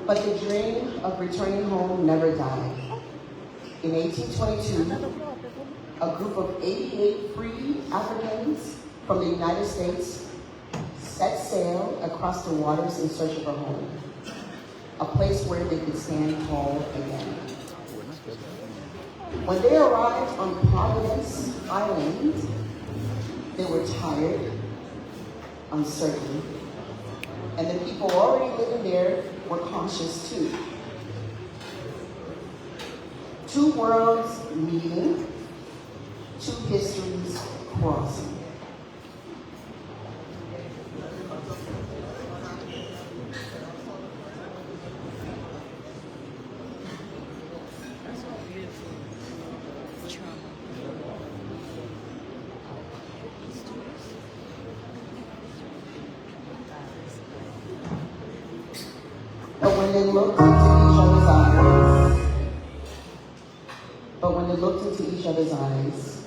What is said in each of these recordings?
But the dream of returning home never died. In 1822, a group of 88 free Africans from the United States set sail across the waters in search of a home, a place where they could stand tall again. When they arrived on Providence Island, they were tired, uncertain, and the people already living there were cautious too. Two worlds meeting, two histories crossing. But when they looked into each other's eyes,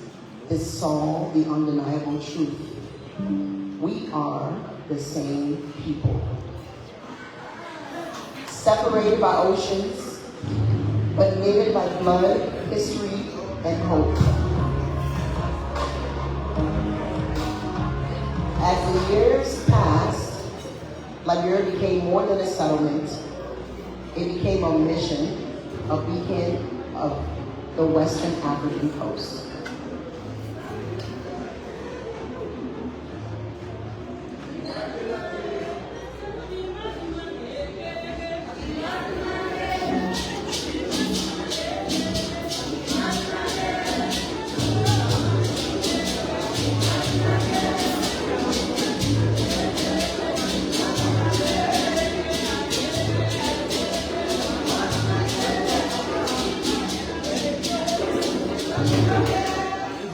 they saw the undeniable truth. We are the same people. Separated by oceans, but knitted by blood, history, and hope. As the years passed, Liberia became more than a settlement. It became a mission, a beacon of the Western African coast.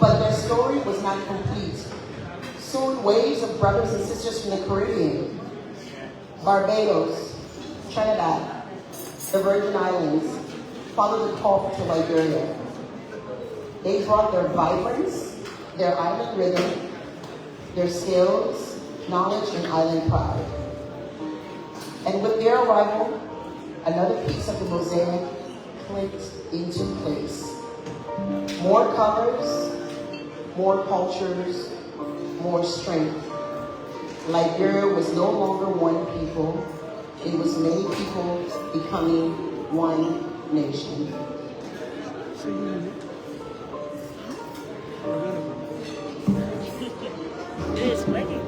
But their story was not complete. Soon waves of brothers and sisters from the Caribbean, Barbados, Trinidad, the Virgin Islands, followed the call to Liberia. They brought their vibrance, their island rhythm, their skills, knowledge, and island pride. And with their arrival, another piece of the mosaic clicked into place. More colors, more cultures, more strength. Liberia was no longer one people. It was many people becoming one nation. It is winning.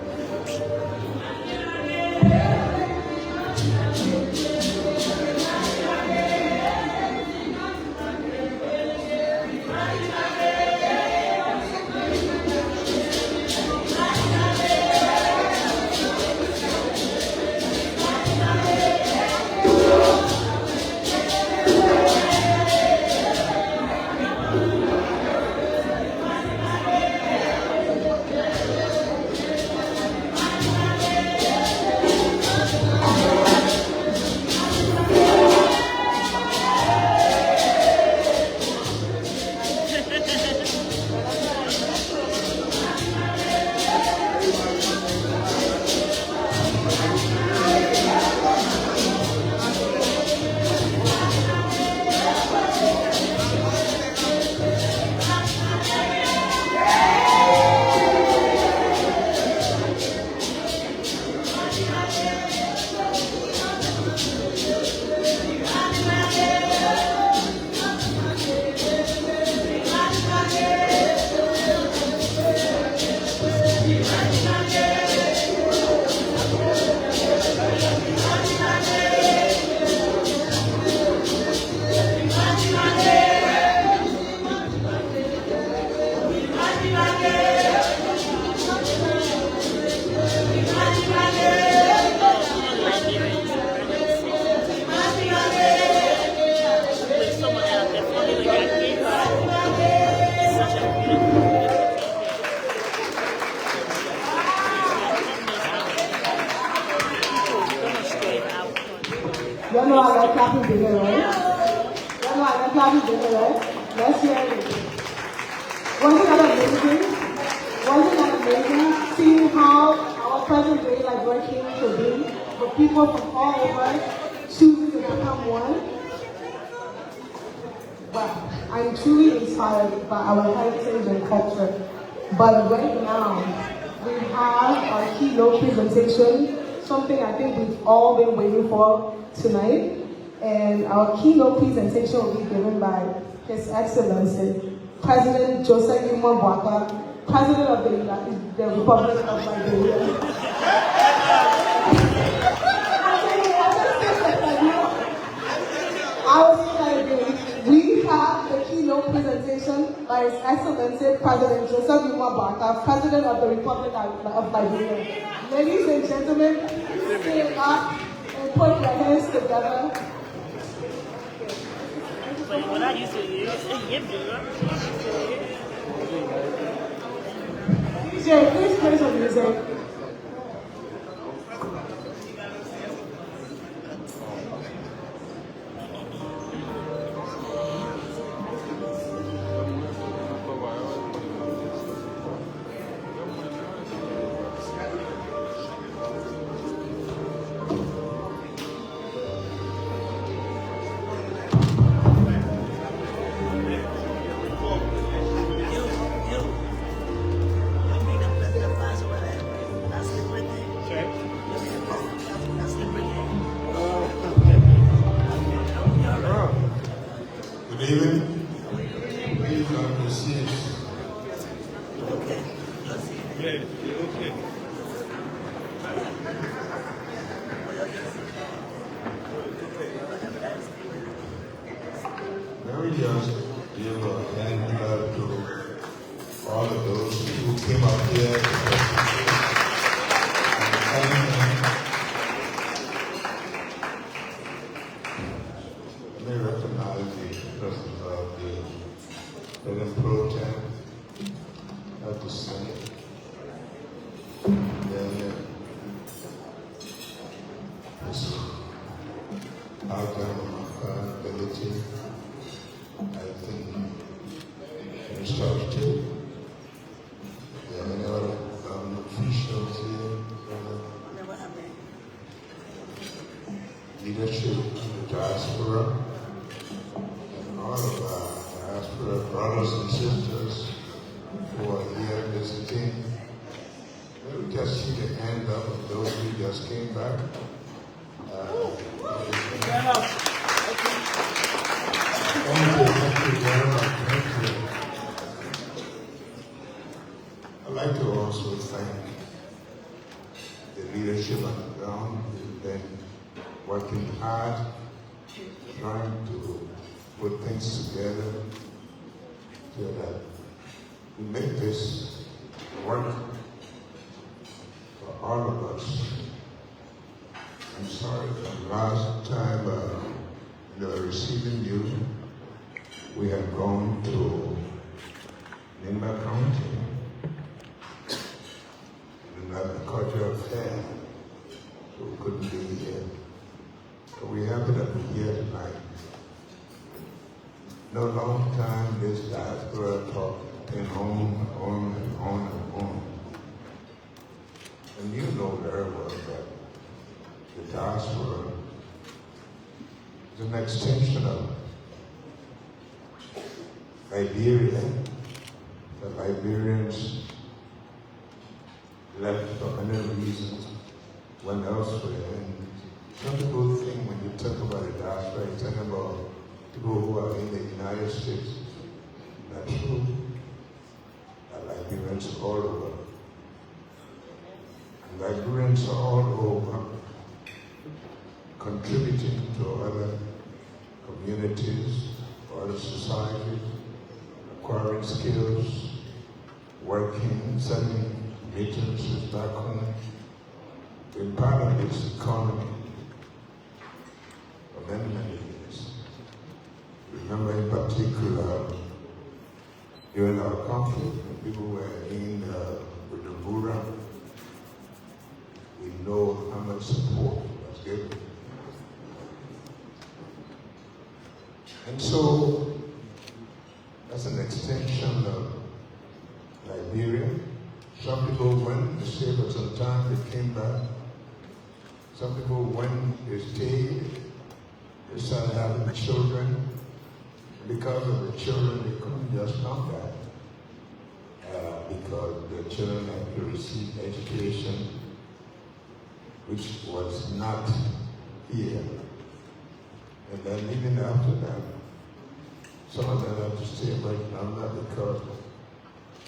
Y'all know I love clapping dinner, right? Y'all know I love clapping dinner, right? Let's hear it. Wasn't that amazing? Wasn't that amazing? Seeing how our present day like working to be with people from all over choosing to become one. Well, I'm truly inspired by our heritage and culture. But right now, we have our keynote presentation, something I think we've all been waiting for tonight. And our keynote presentation will be given by His Excellency, President Joseph Boakai, President of the Republic of Liberia. We have the keynote presentation by His Excellency, President Joseph Boakai, President of the Republic of Liberia. Ladies and gentlemen, stand up and put your hands together. What I used to do is DJ, please play some music. Good evening. Please have your seats. Okay. Let me just give a hand clap to all of those who came up here. Let me recognize the presence of the President Pro Tem of the Senate. Then this outcome of accountability, I think, instructive. There are many other government officials here, leadership of the diaspora, and all of our diaspora brothers and sisters who are here visiting. Let me just see the hand up of those who just came back. Thank you very much. Thank you. I'd like to also thank the leadership on the ground who've been working hard, trying to put things together so that we make this work for all of us. I'm sorry that last time receiving you, we had gone to Nimba County in an agricultural fair, so we couldn't be here. So we happen to be here tonight. No long time this diaspora talk came on. And you know very well that the diaspora is an extension of Liberia. The Liberians left for many reasons, went elsewhere. And some people think when you talk about the diaspora, you talk about people who are in the United States. Not true. Liberians all over. Liberians are all over, contributing to other communities, other societies, acquiring skills, working, sending remittances back home, being part of this economy for many, many years. Remember in particular, during our conflict, when people were in with the Buddha, we know how much support was given. And so, that's an extension of Liberia. Some people went, they stayed for some time, they came back. Some people went, they stayed, They started having children. Because of the children, they couldn't just come back. Because the children had to receive education, which was not here. And then even after that, some of them had to stay back longer because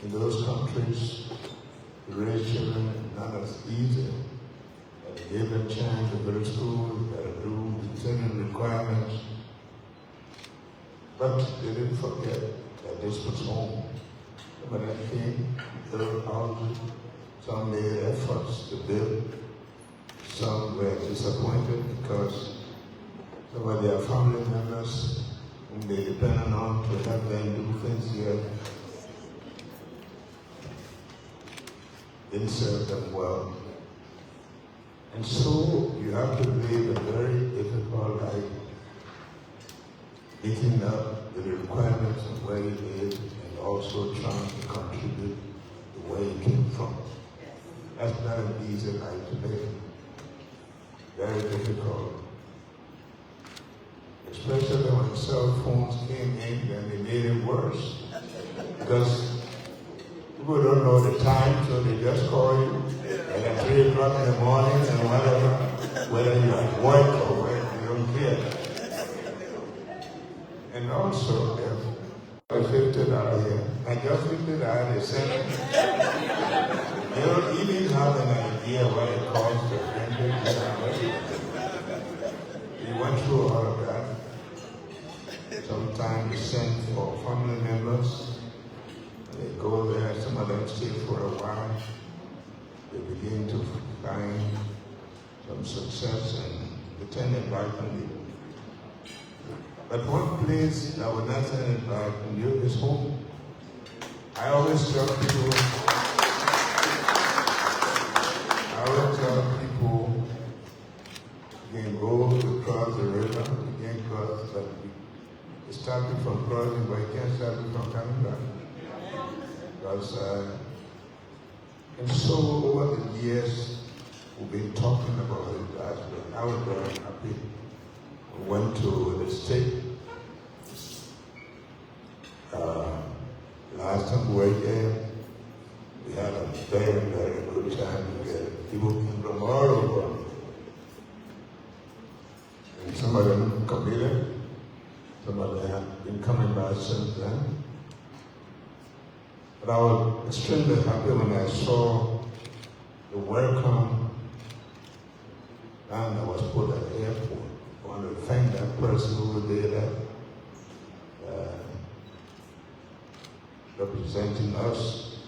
in those countries, to raise children is not as easy. And they gave them chance to go to school, they had to do certain requirements. But they didn't forget that this was home. Some of them came, built houses, some made efforts to build, some were disappointed because some of their family members whom they depended on to help them do things here didn't serve them well. And so you have to live a very difficult life, meeting up with the requirements of where you live and also trying to contribute to where you came from. That's not an easy life to live. Very difficult. Especially when cell phones came in and they made it worse. Because people don't know the time, so they just call you at 3 o'clock in the morning and whatever, whether you're at work or where, they don't care. And also, I lifted out here. I just lifted out the Senate. They don't even have an idea what it costs to render this. We went through all of that. Sometimes we send for family members. They go there, some of them stay for a while. They begin to find some success and return it back on you. But one place that would not send it back on you is home. I always tell people, you can go to cross the river, you can cross, but you start it from crossing, but you can't start it from coming back. Because, and so over the years, we've been talking about it. I was very happy. We went to the state. Last time we were there, we had a very, very good time. People came from all over. And some of them committed. Some of them have been coming back since then. But I was extremely happy when I saw the welcome and I was put at the airport. I want to thank that person who did that, representing us.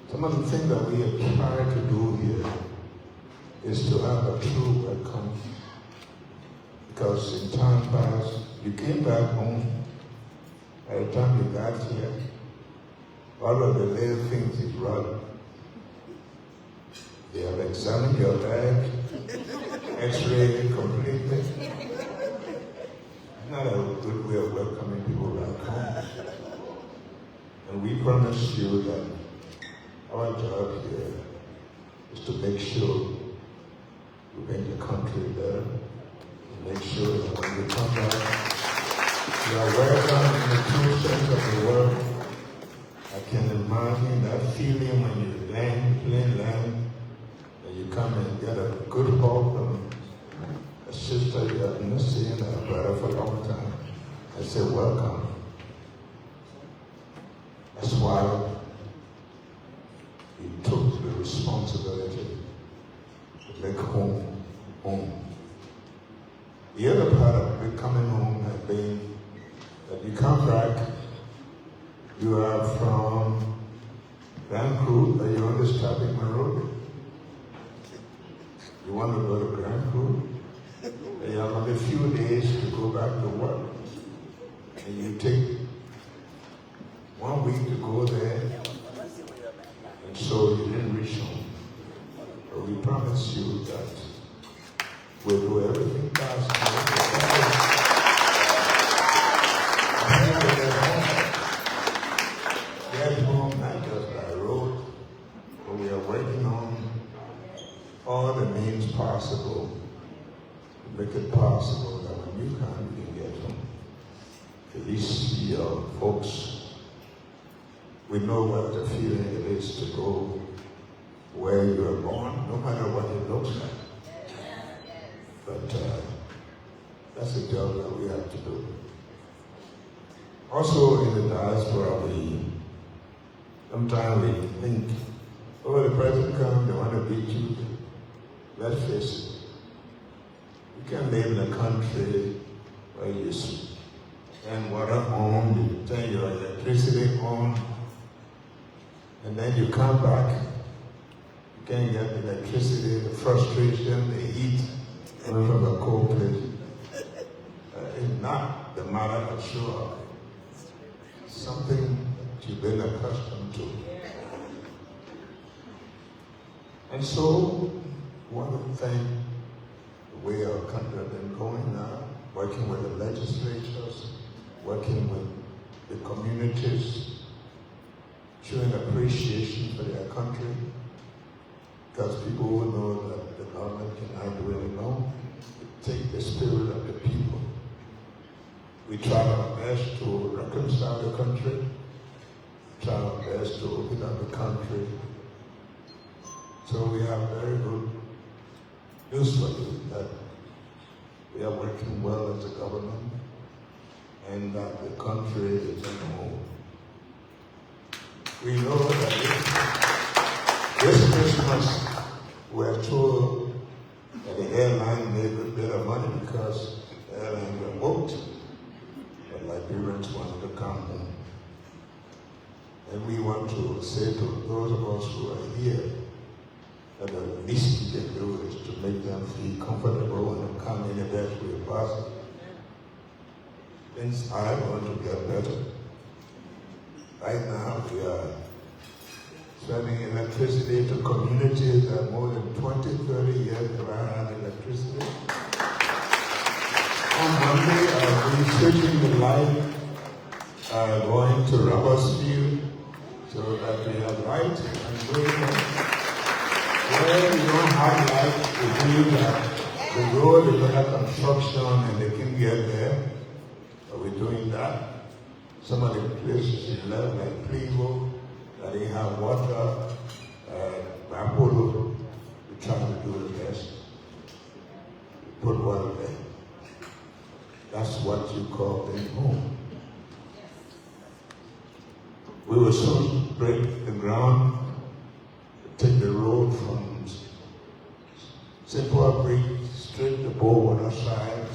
Some of the things that we have tried to do here is to have a true welcome. Because in time past, you came back home, by the time you got here, all of the little things you brought, they have examined your bag, x-rayed it completely. Not a good way of welcoming people back home. And we promise you that our job here is to make sure we make the country better, to make sure that when we come back, you are welcome in the true sense of the word. I can imagine that feeling when you land, plain land, and you come and get a good hug from a sister you have not seen, a brother for a long time. I say, welcome. That's why we took the responsibility to make home, home. The other part of coming home has been that you come back, you are from Grand Crew, are you on this traffic road? You want to go to Grand Crew? And you have only a few days to go back to work. And you take 1 week to go there, and so you didn't reach home. But we promise you that we'll do everything possible get home, not just by road, but we are working on all the means possible to make it possible that when you come, you can get home. At least your folks, we know what the feeling it is to go where you were born, no matter what it looks like. But that's a job that we have to do. Also in the diaspora, sometimes we think, oh, the president comes, they want to beat you. Let's face it. You can live in a country where you spend water on, you turn your electricity on, and then you come back, you can't get the electricity, the frustration, the heat coming from a cold place. It's not the matter of sure. Something that you've been accustomed to. And so, one of the things, the way our country has been going now, working with the legislatures, working with the communities, showing appreciation for their country, because people will know that the government cannot do it alone. Take the spirit of the people. We try our best to reconcile the country, try our best to open up the country. So we have very good news for you that we are working well as a government and that the country is in home. We know that this Christmas we're told that the airline made a bit of money because the airline were booked. But Liberians wanted to come home. And we want to say to those of us who are here that the least we can do is to make them feel comfortable and come in the best way possible. Things are going to get better. Right now, we are sending electricity to communities that more than 20, 30 years never had electricity. On Monday, I'll be switching the light, going to Robertsfield, so that we have light and going where you don't have light, to do that. The road is under construction and they can get there. So we're doing that. Some of the places you left, like Clevo, that they have water, Apollo, we're trying to do the best. We put water there. That's what you call being home. We will soon break the ground, take the road from Simple Creek straight to Boakai side,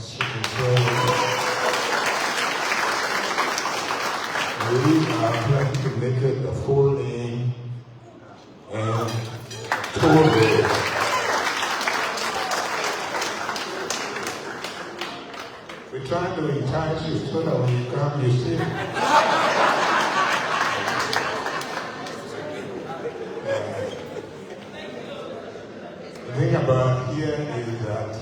we are trying to make it a 4-lane and toll road. We're trying to entice you so that when you come, you see. The thing about here is that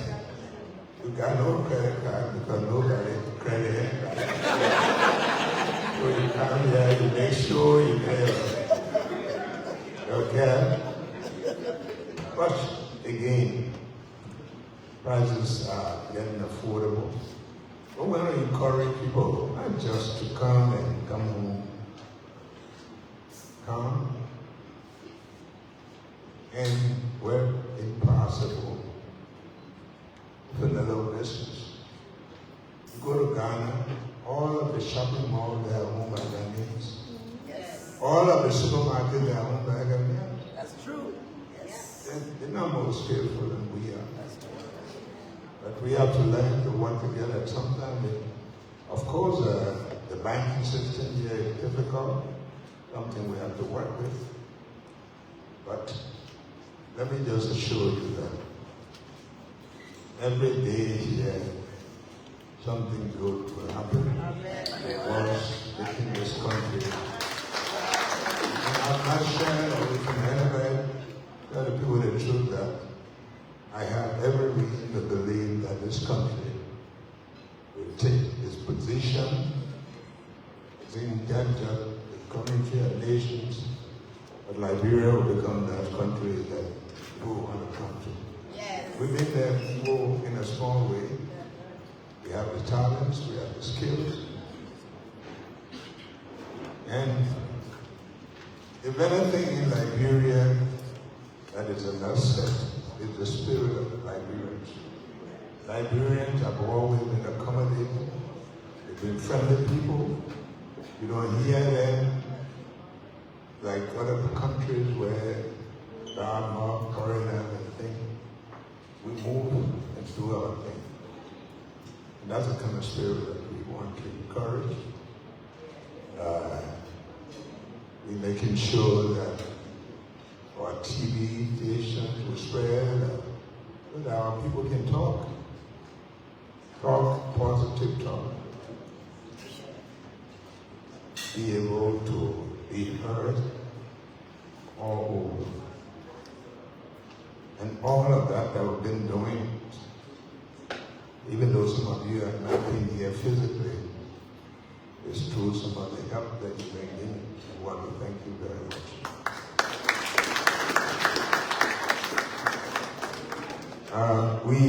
you got no credit card because nobody credit it. So you come here, you make sure you pay. Okay? But again, prices are getting affordable. But we want to encourage people not just to come and come home. Come and where impossible, open a little business. You go to Ghana, all of the shopping malls they are owned by Ghanaians. Yes. All of the supermarkets they are owned by Ghanaians. That's true. Yes. They're not more skillful than we are. But we have to learn to work together. Sometimes, of course, the banking system here is difficult, something we have to work with. But let me just assure you that every day here, something good will happen. Once in this country. And I'm not sharing everything anyway. Tell the people the truth that I have every reason to believe that this country will take its position as in the community of nations, that Liberia will become that country that people want to come to. Yes. We've been there before in a small way. If anything in Liberia that is an asset, is the spirit of Liberians. Liberians have always been accommodating. They've been friendly people. You don't hear them like other countries where there are more foreigners and things. We move and do our thing. And that's the kind of spirit that we want to encourage. We're making sure that our TV stations will spread, so that our people can talk positive talk, be able to be heard all over. And all of that we've been doing, even though some of you have not been here physically, is through some of the help that you bring in. I want to thank you very much. We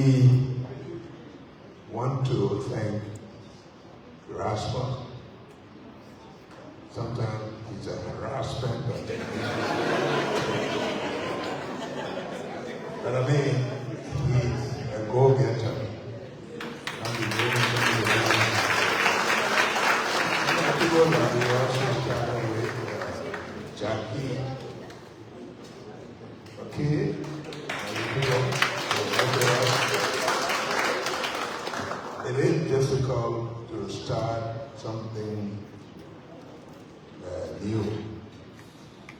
want to thank Diaspora. Sometimes it's a harassment, but I mean, he's a go-getter. People that we also started with Jackie, okay? It is difficult to start something new,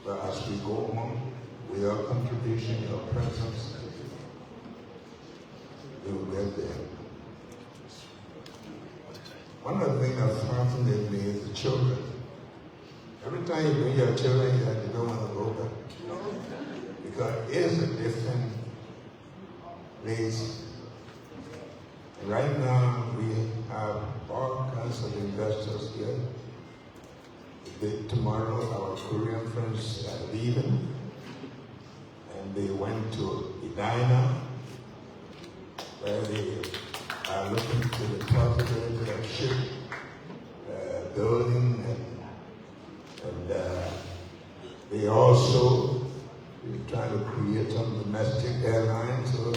but as we go on with your contribution, your presence, we will get there. One of the things that fascinates me is the children. Every time you bring your children here, they don't want to go back. Because it's a different place. And right now, we have all kinds of investors here. Tomorrow, our Korean friends are leaving. And they went to Edina, where they are looking to the possibility of ship building, and they also trying to create some domestic airlines so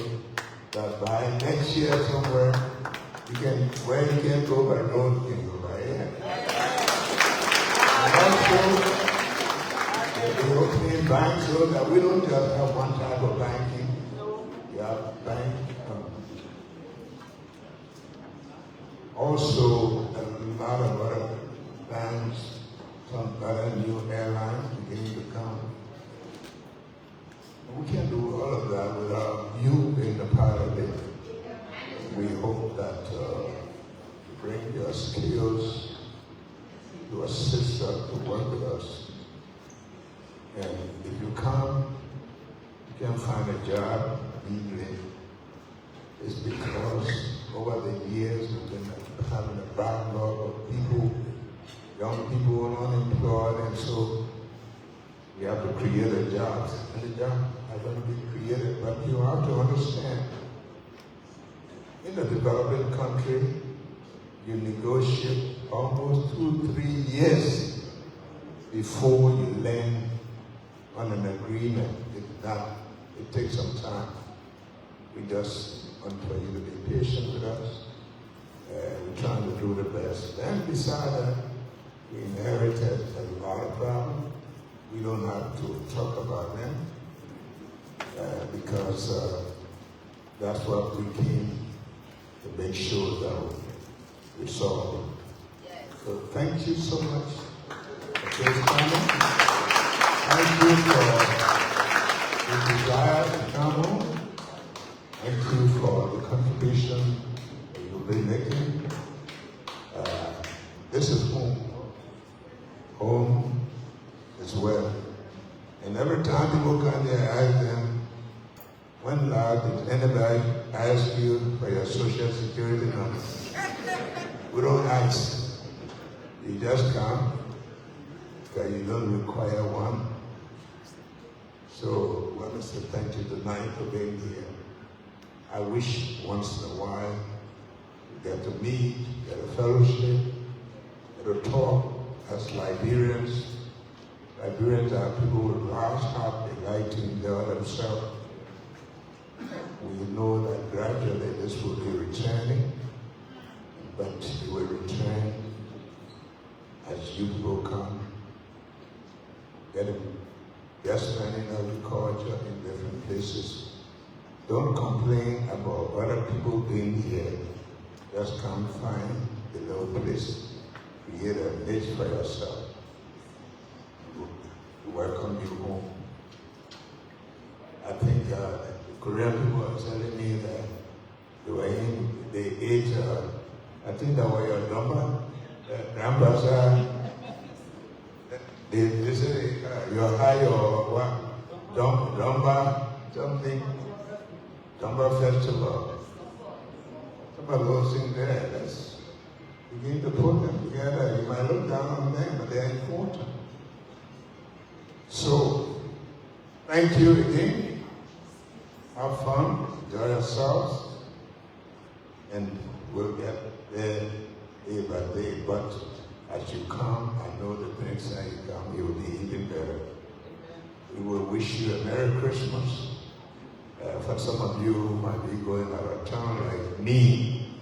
that by next year somewhere where you can go by road, you can go by air. And also, they're opening banks so that we don't just have one type of banking. We have bank. Also, a lot of other banks, some other new airlines beginning to come. We can't do all of that without you being a part of it. We hope that you bring your skills to assist us, to work with us. And if you come, you can find a job easily. It's because over the years we've been having a backlog of people, young people unemployed, and so we have to create a job. And the job are going to be created, but you have to understand, in a developing country, you negotiate almost 2-3 years before you land on an agreement. It takes some time. We just want for you to be patient with us. We're trying to do the best. And besides that, we inherited a lot of problems. We don't have to talk about them because that's what we came to make sure that we solve. Yes. So thank you so much for this comment. Thank you for the desire to come home. Thank you for the contribution that you've been making. This is home. Home is well. And every time people come there, I ask them, when last did anybody ask you for your social security number? We don't ask. You just come, because you don't require one. So I want to say thank you tonight for being here. I wish once in a while we get to meet, get a fellowship, get a talk as Liberians. Liberians are people with large heart, they like to enjoy themselves. We know that gradually this will be returning, but it will return as you people come, just learning agriculture in different places. Don't complain about other people being here. Just come find a little place, create a niche for yourself. Welcome you home. I think the Korean people are telling me that they were in, they ate, I think that was your number, grandpas they say you're high or what, Dumba, something, Dumba Festival. Some of those things there, let's begin to put them together. You might look down on them, but they're important. So, thank you again. Have fun, enjoy yourselves, and we'll get there day by day. But as you come, I know the next time you come, you'll be even better. We will wish you a Merry Christmas. For some of you who might be going out of town like me,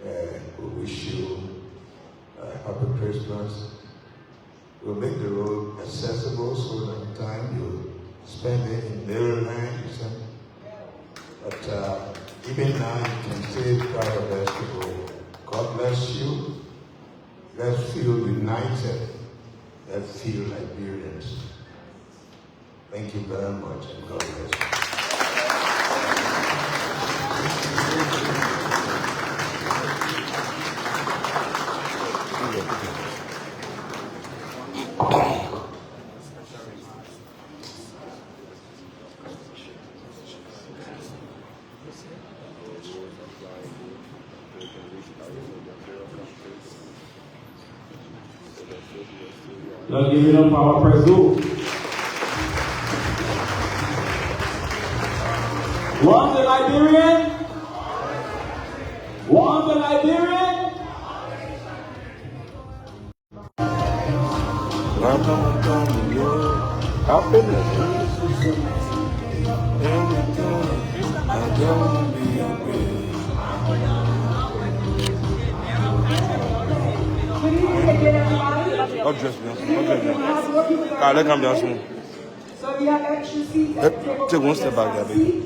we wish you a Happy Christmas. We'll make the road accessible so that time you spend it in Maryland. But even now you can stay proud of us to go. God bless you. Let's feel united. Let's feel Liberians. Thank you very much, and God bless you. Let's give it up for our president. One the Liberian. One the Liberian. I'm your happiness. I don't be away. I'll dress me. I'll come down soon. So if you have extra seats at the table, Take one step back there, baby.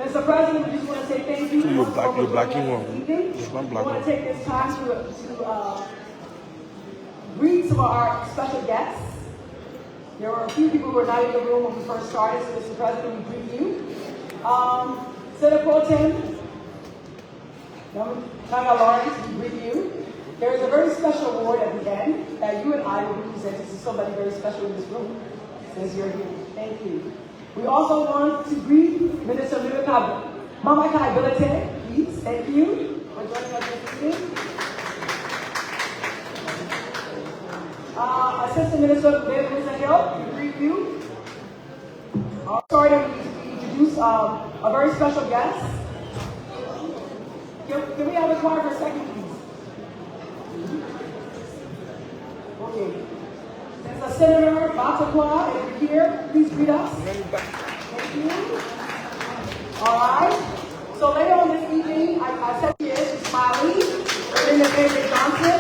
As the president, we just want to say thank you. You're blacking one. Just one black I want one. to take this time to greet some of our special guests. There were a few people who were not in the room when we first started, so Mr. President, we greet you. Senator Pro Tem, Tanga Lawrence, we greet you. There is a very special award at the end that you and I will be presenting to somebody very special in this room, since you're here. Thank you. We also want to greet Minister Boakai, please. Thank you for joining us this evening. Assistant Minister Ministerial, we greet you. Sorry that we introduce a very special guest. Can we have a card for a second, please? Okay. There's a Senator Boakai over here. Please greet us. Thank you. All right. So later on this evening, I said she is smiling. Linda David Johnson.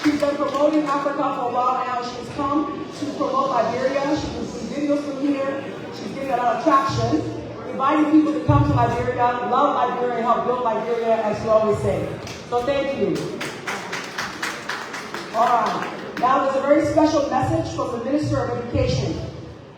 She's been promoting Africa for a while now. She's come to promote Liberia. She can see videos from here. She's getting a lot of traction. Inviting people to come to Liberia, love Liberia, and help build Liberia, as you always say. So thank you. All right. Now there's a very special message from the Minister of Education.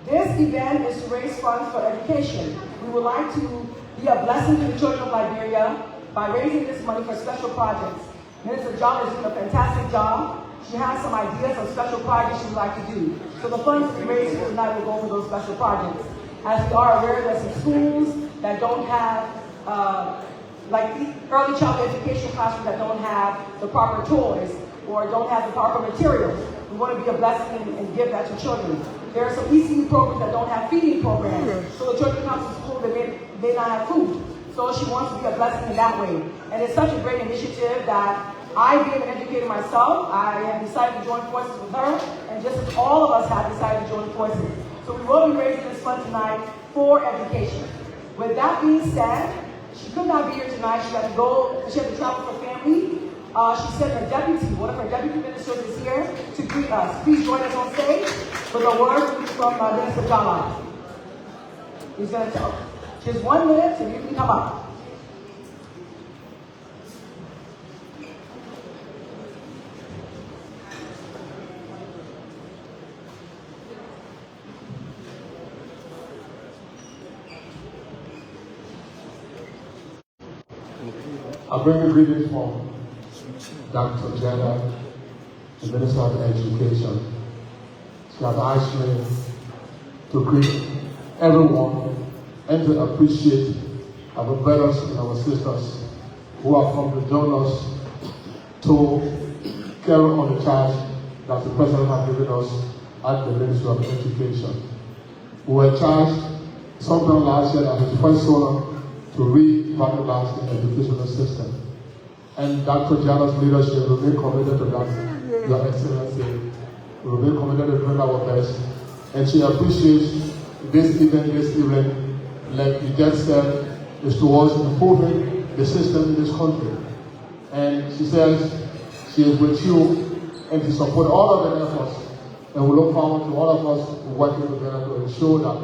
This event is to raise funds for education. We would like to be a blessing to the children of Liberia by raising this money for special projects. Minister John is doing a fantastic job. She has some ideas of special projects she would like to do. So the funds we raise here tonight will go for those special projects. As we are aware, there's some schools that don't have, like early childhood education classrooms that don't have the proper toys or don't have the proper materials. We want to be a blessing and give that to children. There are some ECU programs that don't have feeding programs. So the children come to school, they may not have food. So she wants to be a blessing in that way. And it's such a great initiative that I, being an educator myself, I have decided to join forces with her, and just as all of us have decided to join forces. So we will be raising this fund tonight for education. With that being said, she could not be here tonight. She had to go, she had to travel for family. She said her deputy, one of her deputy ministers is here to greet us. Please join us on stage for the word from Minister Gala. He's going to tell. Just 1 minute, so you can come up. I bring a greeting from Dr. Gala, the Minister of Education. She has asked me to greet everyone and to appreciate our brothers and our sisters who have come to join us to carry on the charge that the President has given us at the Ministry of Education. We were charged sometime last year as the first one to revitalize the educational system. And Dr. Jana's leadership will be committed to that, Your Excellency. We will be committed to doing our best. And she appreciates this evening, like you just said, is towards improving the system in this country. And she says she is with you and to support all of the efforts. And we look forward to all of us working together to ensure that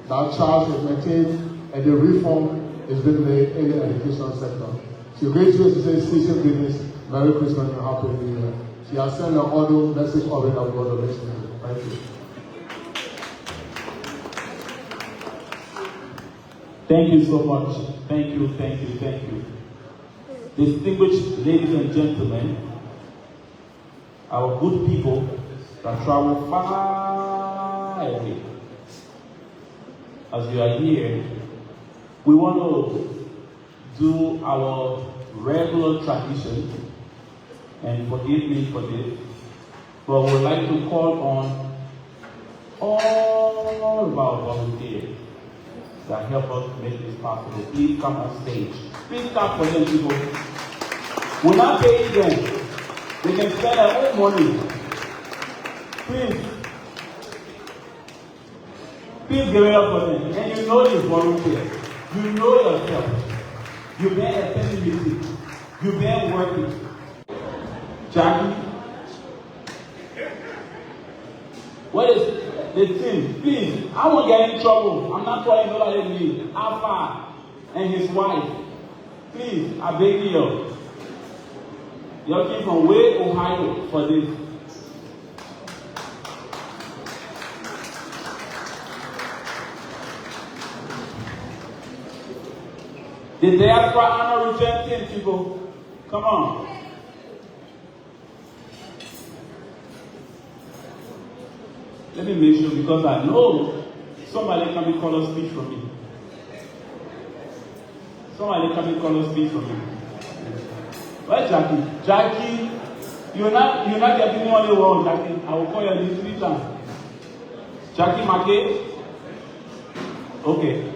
that charge is maintained and the reform is being made in the educational sector. She agrees to say, season business, Merry Christmas and Happy New Year. She has sent an audio message of it that we want to listen to. Thank you. Thank you so much. Thank you, thank you, thank you. Distinguished ladies and gentlemen, our good people that travel far away, as you are here, we want to do our regular tradition, and forgive me for this, but we would like to call on all of our volunteers that help us make this possible. Please come on stage. Please clap for them, people. We're not paying them. They can spend their own money. Please. Please give it up for them. And you know this volunteer. You know yourself. You've been attending meetings. You've been working. Jackie, what is the thing? Please, I won't get in trouble. I'm not trying to let me. Alpha and his wife. Please, I beg you. You're came from way Ohio for this. The Diaspora honor return people. Come on. Let me make sure, because I know somebody can be called a speech from me. Somebody can be called a speech from me. Where's Jackie? Jackie, you're not getting me on the wall, Jackie. I will call your name 3 times. Jackie McKay? Okay.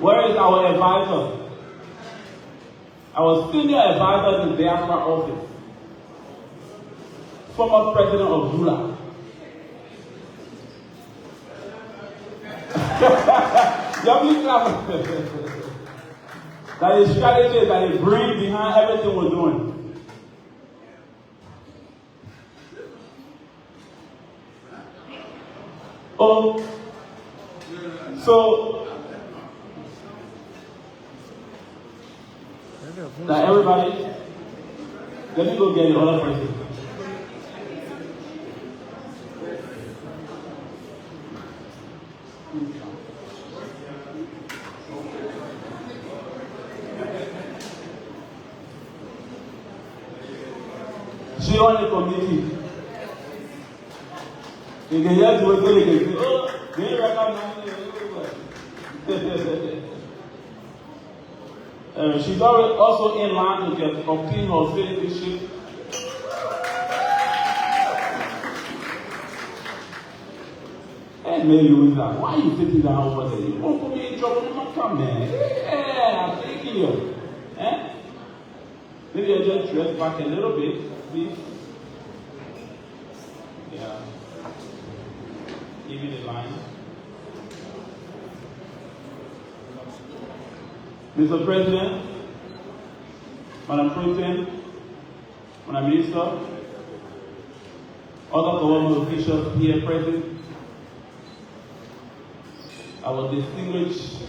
Where is our advisor? Our senior advisor in the Diaspora office. Former president of Gala. That is strategy that is bring behind everything we're doing. Oh, so now everybody, let me go get the other person. She on the committee. You can hear the way they say, oh, they recognize me. She's also in line to get obtain her citizenship. And Mary Louisa, why are you sitting down over there? You won't put me in trouble, you must come, man. Yeah, I'm thanking you. Eh? Maybe I just dress back a little bit, please. Yeah. Give me the line. Mr. President, Madam President, Madam Minister, other government officials here present, our distinguished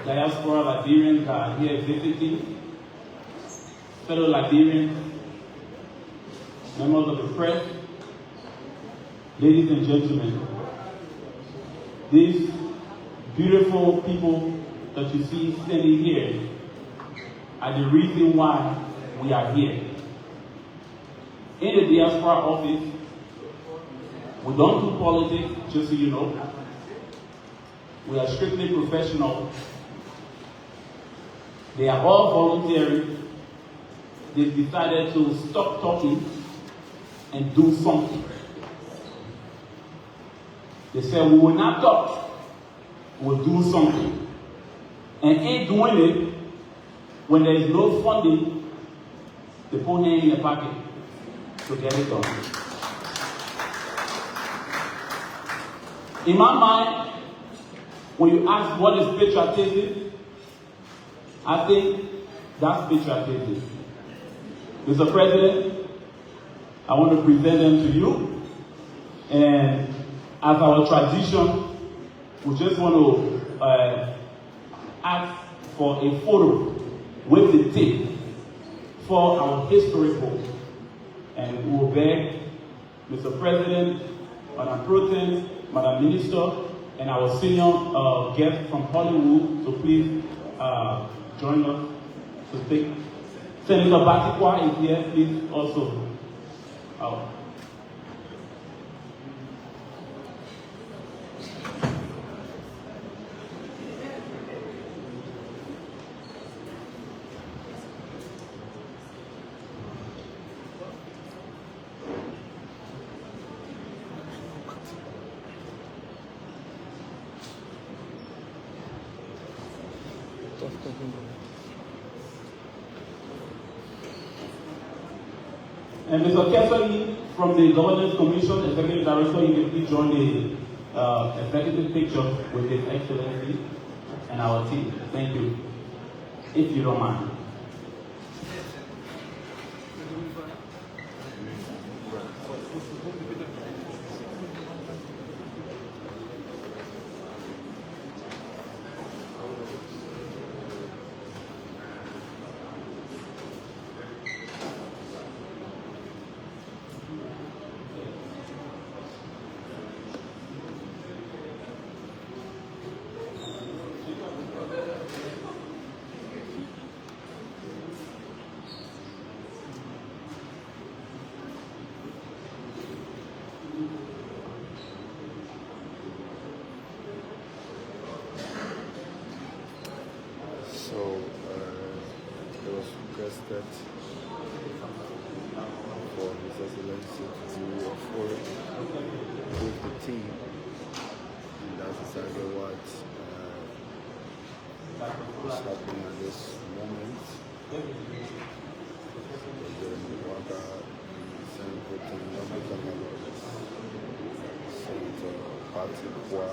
Diaspora Liberians that are here visiting, fellow Liberians, members of the press, ladies and gentlemen, these beautiful people that you see standing here are the reason why we are here. In the Diaspora office, we don't do politics, just so you know. We are strictly professional. They are all voluntary. They've decided to stop talking and do something. They said, we will not talk, we'll do something. And in doing it, when there is no funding, they put hand in the pocket to get it done. In my mind, when you ask what is patriotism, I think that's patriotism. Mr. President, I want to present them to you. And as our tradition, we just want to ask for a photo with the tape for our history book. And we will beg Mr. President, Madam President, Madam Minister, and our senior guest from Hollywood to please join us to take. Senator Batikwa is here, please also. And Mr. Kesali from the Governance Commission, Executive Director, you can please join the executive picture with His Excellency and our team. Thank you. If you don't mind. It was requested for His Excellency to do a photo with the team, and that's exactly what is happening at this moment. President Boakai, Senator Patikwa,